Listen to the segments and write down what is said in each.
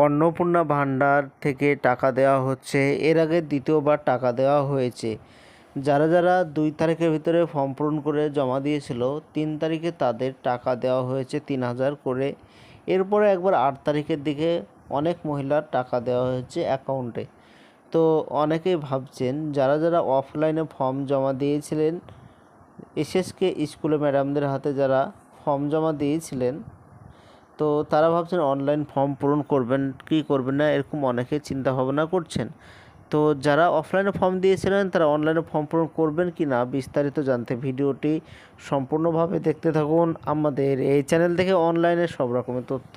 অন্নপূর্ণা ভান্ডার থেকে টাকা দেওয়া হচ্ছে। এর আগে দ্বিতীয়বার টাকা দেওয়া হয়েছে। যারা যারা 2 তারিখের ভিতরে ফর্ম পূরণ করে জমা দিয়েছিল 3 তারিখে তাদের টাকা দেওয়া হয়েছে 3000 করে। এরপরে একবার 8 তারিখের দিকে অনেক মহিলার টাকা দেওয়া হয়েছে অ্যাকাউন্টে। তো অনেকেই ভাবছেন যারা যারা অফলাইনে ফর্ম জমা দিয়েছিলেন, এসএসকে স্কুলে ম্যাডামদের হাতে যারা ফর্ম জমা দিয়েছিলেন, তো তারা ভাবছেন অনলাইন ফর্ম পূরণ করবেন কি করবেন না, এরকম অনেকে চিন্তা ভাবনা করছেন। তো যারা অফলাইনে ফর্ম দিয়েছিলেন তারা অনলাইনে ফর্ম পূরণ করবেন কি না বিস্তারিত জানতে ভিডিওটি সম্পূর্ণভাবে দেখতে থাকুন। আমাদের এই চ্যানেল থেকে অনলাইনে সব রকমের তথ্য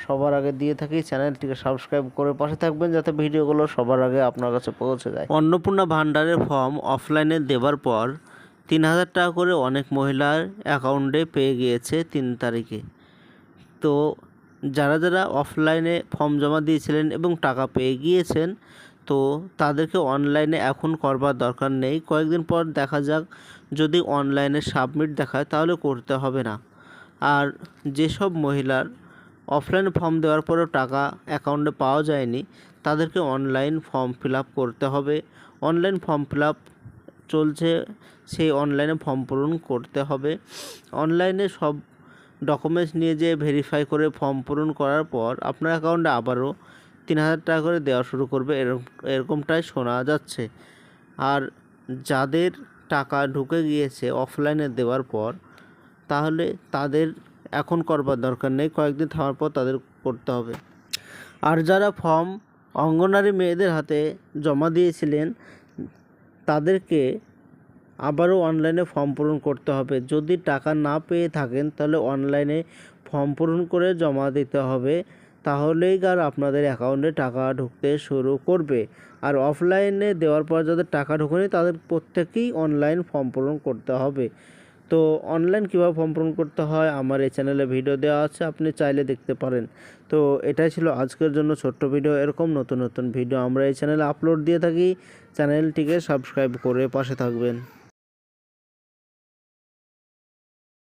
সবার আগে দিয়ে থাকি। চ্যানেলটিকে সাবস্ক্রাইব করে পাশে থাকবেন যাতে ভিডিওগুলো সবার আগে আপনার কাছে পৌঁছে যায়। অন্নপূর্ণা ভান্ডারের ফর্ম অফলাইনে দেওয়ার পর 3000 টাকা করে অনেক মহিলার অ্যাকাউন্টে পেয়ে গিয়েছে 3 তারিখে। তো যারা যারা অফলাইনে ফর্ম জমা দিয়েছিলেন এবং টাকা পেয়ে গিয়েছেন, তো তাদেরকে অনলাইনে এখন করবার দরকার নেই। কয়েকদিন পর দেখা যাক, যদি অনলাইনে সাবমিট দেখায় তাহলে করতে হবে না। আর যেসব মহিলার অফলাইনে ফর্ম দেওয়ার পরেও টাকা অ্যাকাউন্টে পাওয়া যায়নি, তাদেরকে অনলাইন ফর্ম ফিল আপ করতে হবে। অনলাইন ফর্ম ফিল আপ চলছে, সেই অনলাইনে ফর্ম পূরণ করতে হবে। অনলাইনে সব ডকুমেন্টস নিয়ে যেয়ে ভেরিফাই করে ফর্ম পূরণ করার পর আপনার অ্যাকাউন্টে আবারও 3000 টাকা করে দেওয়া শুরু করবে, এরকমটাই শোনা যাচ্ছে। আর যাদের টাকা ঢুকে গিয়েছে অফলাইনে দেওয়ার পর, তাহলে তাদের এখন করবার দরকার নেই, কয়েকদিন থামার পর তাদের করতে হবে। আর যারা ফর্ম অঙ্গনওয়াড়ি মেয়েদের হাতে জমা দিয়েছিলেন, তাদেরকে আবারও অনলাইনে ফর্ম পূরণ করতে হবে। যদি টাকা না পেয়ে থাকেন তাহলে অনলাইনে ফর্ম পূরণ করে জমা দিতে হবে, তাহলেই আর আপনাদের অ্যাকাউন্টে টাকা ঢুকতে শুরু করবে। আর অফলাইনে দেওয়ার পর যাদের টাকা ঢোকেনি তাদের প্রত্যেকেই অনলাইন ফর্ম পূরণ করতে হবে। তো অনলাইন কীভাবে ফর্ম পূরণ করতে হয় আমার এই চ্যানেলে ভিডিও দেওয়া আছে, আপনি চাইলে দেখতে পারেন। তো এটাই ছিল আজকের জন্য ছোট্ট ভিডিও। এরকম নতুন নতুন ভিডিও আমরা এই চ্যানেলে আপলোড দিয়ে থাকি। চ্যানেলটিকে সাবস্ক্রাইব করে পাশে থাকবেন।